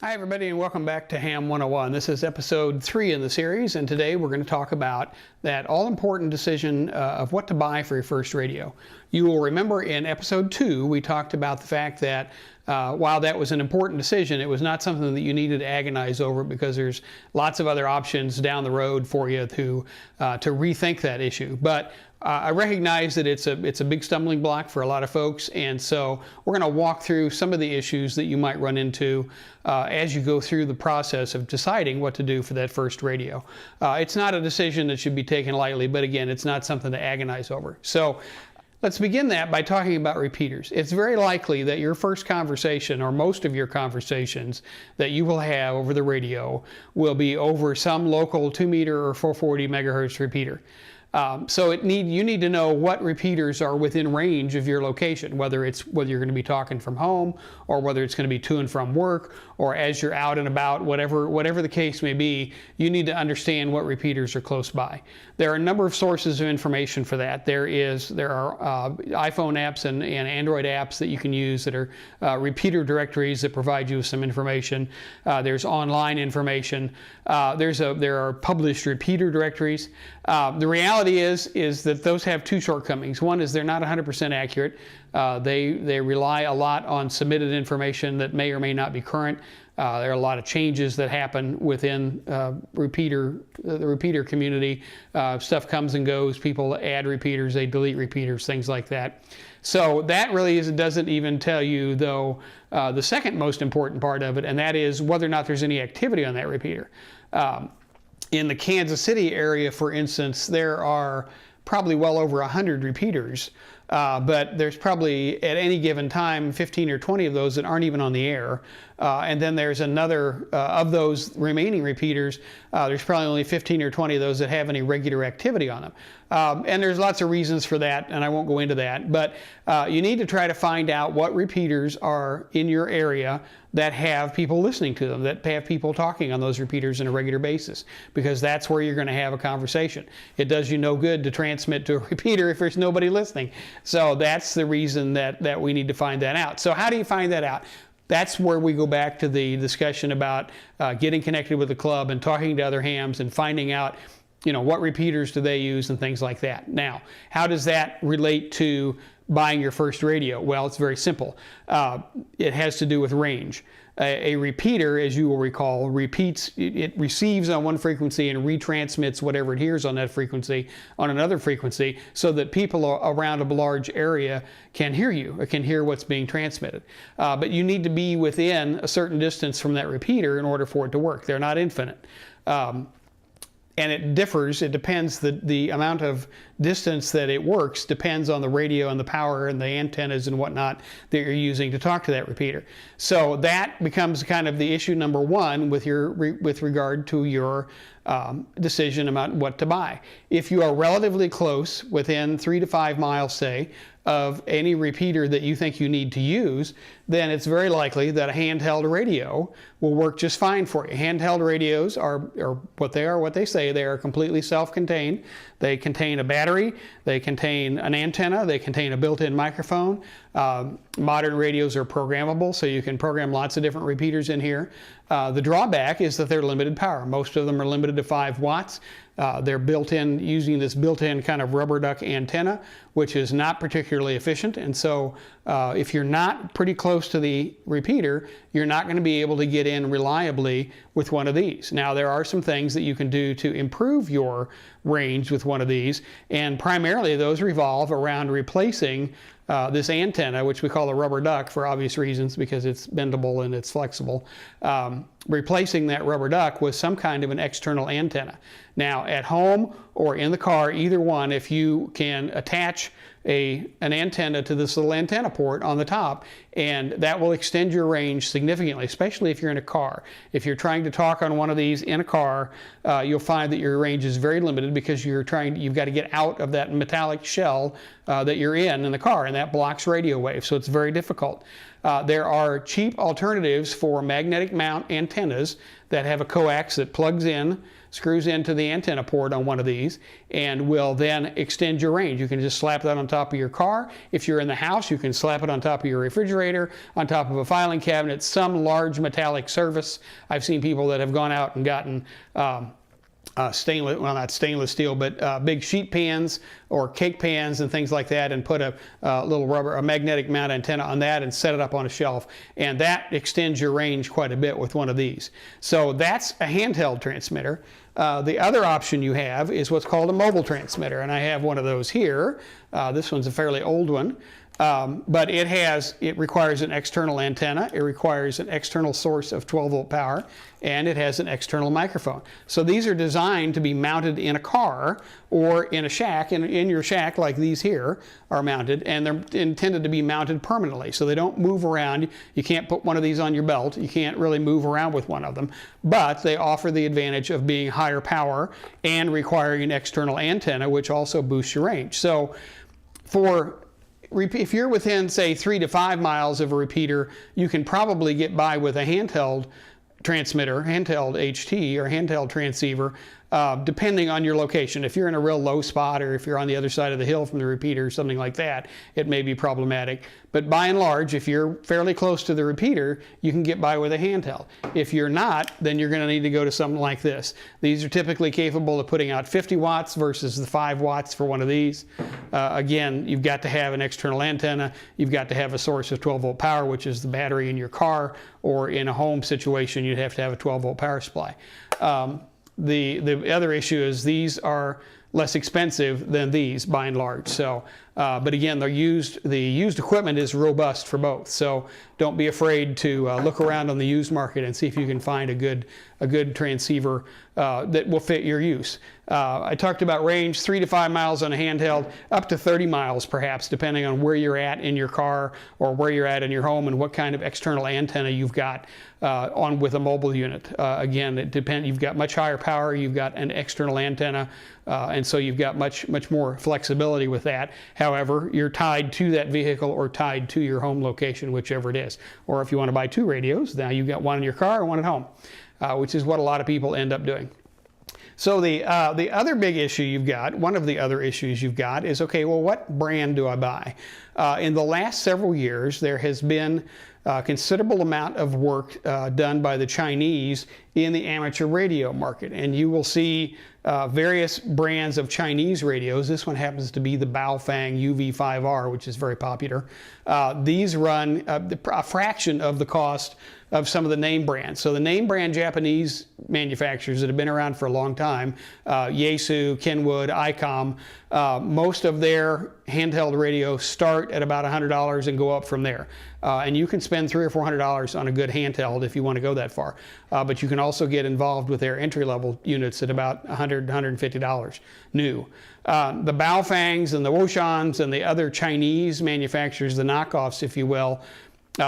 Hi everybody, and welcome back to Ham 101. This is episode 3 in the series, and today we're going to talk about that all-important decision of what to buy for your first radio. You will remember in episode 2 we talked about the fact that while that was an important decision, it was not something that you needed to agonize over because there's lots of other options down the road for you to rethink that issue. But I recognize that it's a big stumbling block for a lot of folks, and so we're going to walk through some of the issues that you might run into as you go through the process of deciding what to do for that first radio. It's not a decision that should be taken lightly, but again, it's not something to agonize over. So let's begin that by talking about repeaters. It's very likely that your first conversation, or most of your conversations that you will have over the radio, will be over some local 2-meter or 440 megahertz repeater. So you need to know what repeaters are within range of your location, whether you're going to be talking from home, or whether it's going to be to and from work, or as you're out and about, whatever the case may be. You need to understand what repeaters are close by. There are a number of sources of information for that. There are iPhone apps and Android apps that you can use that are repeater directories that provide you with some information. There's online information. There are published repeater directories. The reality is that those have two shortcomings. One is they're not 100% accurate. They rely a lot on submitted information that may or may not be current. There are a lot of changes that happen within the repeater community. Stuff comes and goes. People add repeaters, they delete repeaters, things like that. So that really doesn't even tell you, though, the second most important part of it, and that is whether or not there's any activity on that repeater. In the Kansas City area, for instance, there are probably well over 100 repeaters, but there's probably at any given time 15 or 20 of those that aren't even on the air. And then there's another of those remaining repeaters, there's probably only 15 or 20 of those that have any regular activity on them. And there's lots of reasons for that, and I won't go into that. But you need to try to find out what repeaters are in your area that have people listening to them, that have people talking on those repeaters on a regular basis, because that's where you're going to have a conversation. It does you no good to transmit to a repeater if there's nobody listening. So that's the reason that we need to find that out. So how do you find that out? That's where we go back to the discussion about getting connected with the club and talking to other hams and finding out, what repeaters do they use and things like that. Now, how does that relate to buying your first radio? Well, it's very simple. It has to do with range. A repeater, as you will recall, it receives on one frequency and retransmits whatever it hears on that frequency on another frequency, so that people around a large area can hear you, or can hear what's being transmitted. But you need to be within a certain distance from that repeater in order for it to work. They're not infinite. And it differs. It depends. The amount of distance that it works depends on the radio and the power and the antennas and whatnot that you're using to talk to that repeater. So that becomes kind of the issue number one with regard to your decision about what to buy. If you are relatively close, within 3 to 5 miles, say, of any repeater that you think you need to use, then it's very likely that a handheld radio will work just fine for you. Handheld radios are what they say. They are completely self-contained. They contain a battery, they contain an antenna, they contain a built-in microphone. Modern radios are programmable, so you can program lots of different repeaters in here. The drawback is that they're limited power. Most of them are limited to 5 watts. They're built in using this built-in kind of rubber duck antenna, which is not particularly efficient. And so if you're not pretty close to the repeater, you're not going to be able to get in reliably with one of these. Now, there are some things that you can do to improve your range with one of these, and primarily those revolve around replacing this antenna, which we call a rubber duck for obvious reasons, because it's bendable and it's flexible. Replacing that rubber duck with some kind of an external antenna. Now, at home or in the car, either one, if you can attach an antenna to this little antenna port on the top, and that will extend your range significantly, especially if you're in a car. If you're trying to talk on one of these in a car, you'll find that your range is very limited, because you've got to get out of that metallic shell that you're in the car, and that blocks radio waves, so it's very difficult. There are cheap alternatives for magnetic mount antennas antennas that have a coax that plugs in, screws into the antenna port on one of these, and will then extend your range. You can just slap that on top of your car. If you're in the house, you can slap it on top of your refrigerator, on top of a filing cabinet, some large metallic surface. I've seen people that have gone out and gotten stainless, well, not stainless steel, but big sheet pans or cake pans and things like that, and put a little rubber, a magnetic mount antenna on that and set it up on a shelf, and that extends your range quite a bit with one of these. So that's a handheld transmitter. The other option you have is what's called a mobile transmitter, and I have one of those here. This one's a fairly old one. But it requires an external antenna, it requires an external source of 12-volt power, and it has an external microphone. So these are designed to be mounted in a car or in a shack, and in your shack like these here are mounted, and they're intended to be mounted permanently, so they don't move around. You can't put one of these on your belt, you can't really move around with one of them, but they offer the advantage of being higher power and requiring an external antenna, which also boosts your range. So if you're within, say, 3 to 5 miles of a repeater, you can probably get by with a handheld transmitter, handheld HT or handheld transceiver, depending on your location. If you're in a real low spot, or if you're on the other side of the hill from the repeater or something like that, it may be problematic. But by and large, if you're fairly close to the repeater, you can get by with a handheld. If you're not, then you're going to need to go to something like this. These are typically capable of putting out 50 watts versus the 5 watts for one of these. Again, you've got to have an external antenna. You've got to have a source of 12-volt power, which is the battery in your car, or in a home situation, you'd have to have a 12-volt power supply. The other issue is these are less expensive than these by and large. So, but again, the used equipment is robust for both. So don't be afraid to look around on the used market and see if you can find a good transceiver that will fit your use. I talked about range, 3 to 5 miles on a handheld, up to 30 miles perhaps, depending on where you're at in your car or where you're at in your home and what kind of external antenna you've got on with a mobile unit. Again, it depends. You've got much higher power, you've got an external antenna, and so you've got much more flexibility with that. However, you're tied to that vehicle or tied to your home location, whichever it is. Or if you want to buy 2 radios, now you've got one in your car and one at home, which is what a lot of people end up doing. So the other big issue you've got, one of the other issues you've got is, okay, well, what brand do I buy? In the last several years, there has been a considerable amount of work done by the Chinese in the amateur radio market, and you will see various brands of Chinese radios. This one happens to be the Baofeng UV5R, which is very popular. These run a fraction of the cost of some of the name brands. So the name brand Japanese manufacturers that have been around for a long time, Yaesu, Kenwood, ICOM, most of their handheld radios start at about $100 and go up from there. And you can spend $300 or $400 on a good handheld if you want to go that far. But you can also get involved with their entry-level units at about $100, $150 new. The Baofengs and the Woshans and the other Chinese manufacturers, the knockoffs, if you will,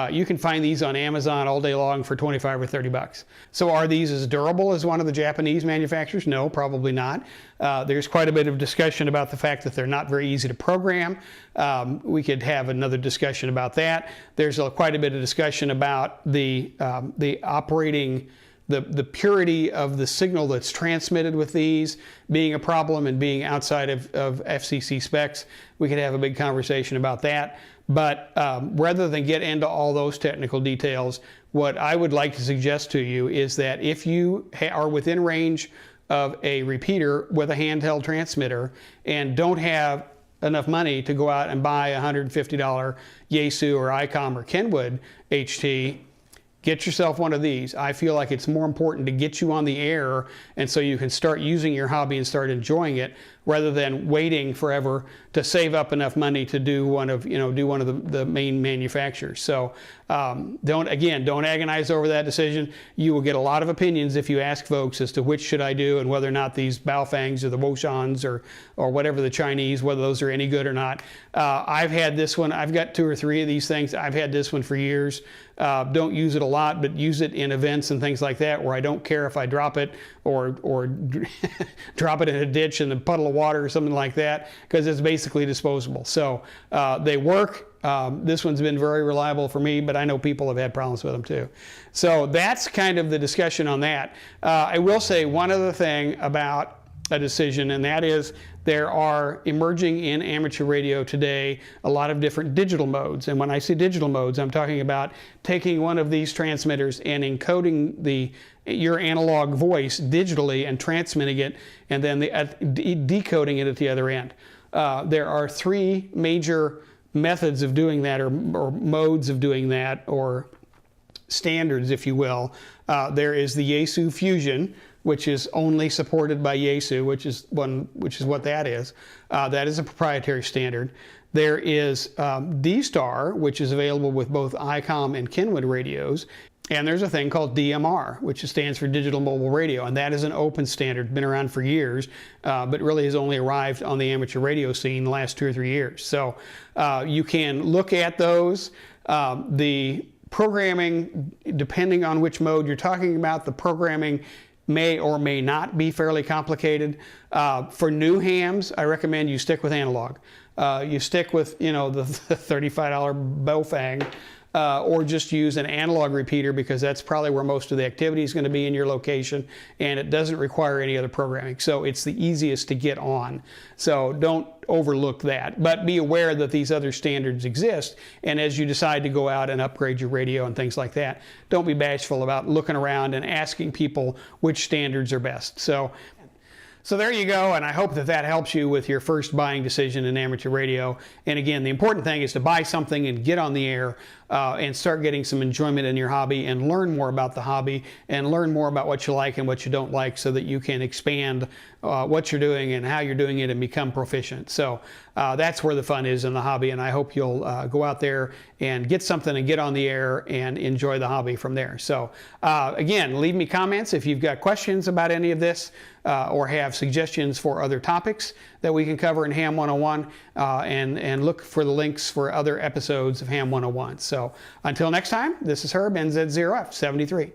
you can find these on Amazon all day long for 25 or 30 bucks. So are these as durable as one of the Japanese manufacturers? No, probably not. There's quite a bit of discussion about the fact that they're not very easy to program. We could have another discussion about that. There's quite a bit of discussion about the operating, the purity of the signal that's transmitted with these being a problem and being outside of FCC specs. We could have a big conversation about that. But rather than get into all those technical details, what I would like to suggest to you is that if you are within range of a repeater with a handheld transmitter and don't have enough money to go out and buy a $150 Yaesu or ICOM or Kenwood HT, get yourself one of these. I feel like it's more important to get you on the air and so you can start using your hobby and start enjoying it, rather than waiting forever to save up enough money to do one of the main manufacturers. So don't agonize over that decision. You will get a lot of opinions if you ask folks as to which should I do and whether or not these Baofengs or the Woshans or whatever the Chinese, whether those are any good or not. I've had this one. I've got 2 or 3 of these things. I've had this one for years. Don't use it a lot, but use it in events and things like that where I don't care if I drop it or drop it in a ditch in the puddle of water or something like that, because it's basically disposable. So they work. This one's been very reliable for me, but I know people have had problems with them too. So that's kind of the discussion on that. I will say one other thing about a decision, and that is there are emerging in amateur radio today a lot of different digital modes. And when I say digital modes, I'm talking about taking one of these transmitters and encoding your analog voice digitally and transmitting it, and then decoding it at the other end. There are three major methods of doing that, or modes of doing that, or standards, if you will. There is the Yaesu Fusion, which is only supported by Yaesu, which is what that is. That is a proprietary standard. There is D-Star, which is available with both ICOM and Kenwood radios. And there's a thing called DMR, which stands for Digital Mobile Radio, and that is an open standard, been around for years, but really has only arrived on the amateur radio scene the last 2 or 3 years. So you can look at those. The programming, depending on which mode you're talking about, the programming may or may not be fairly complicated. For new hams, I recommend you stick with analog. You stick with, the $35 Baofeng, or just use an analog repeater, because that's probably where most of the activity is going to be in your location, and it doesn't require any other programming. So it's the easiest to get on. So don't overlook that, but be aware that these other standards exist, and as you decide to go out and upgrade your radio and things like that, don't be bashful about looking around and asking people which standards are best. So there you go, and I hope that helps you with your first buying decision in amateur radio. And again, the important thing is to buy something and get on the air and start getting some enjoyment in your hobby, and learn more about the hobby, and learn more about what you like and what you don't like, so that you can expand what you're doing and how you're doing it and become proficient. So that's where the fun is in the hobby, and I hope you'll go out there and get something and get on the air and enjoy the hobby from there. So again, leave me comments if you've got questions about any of this, or have suggestions for other topics that we can cover in Ham 101, and look for the links for other episodes of Ham 101. So until next time, this is Herb NZ0F 73.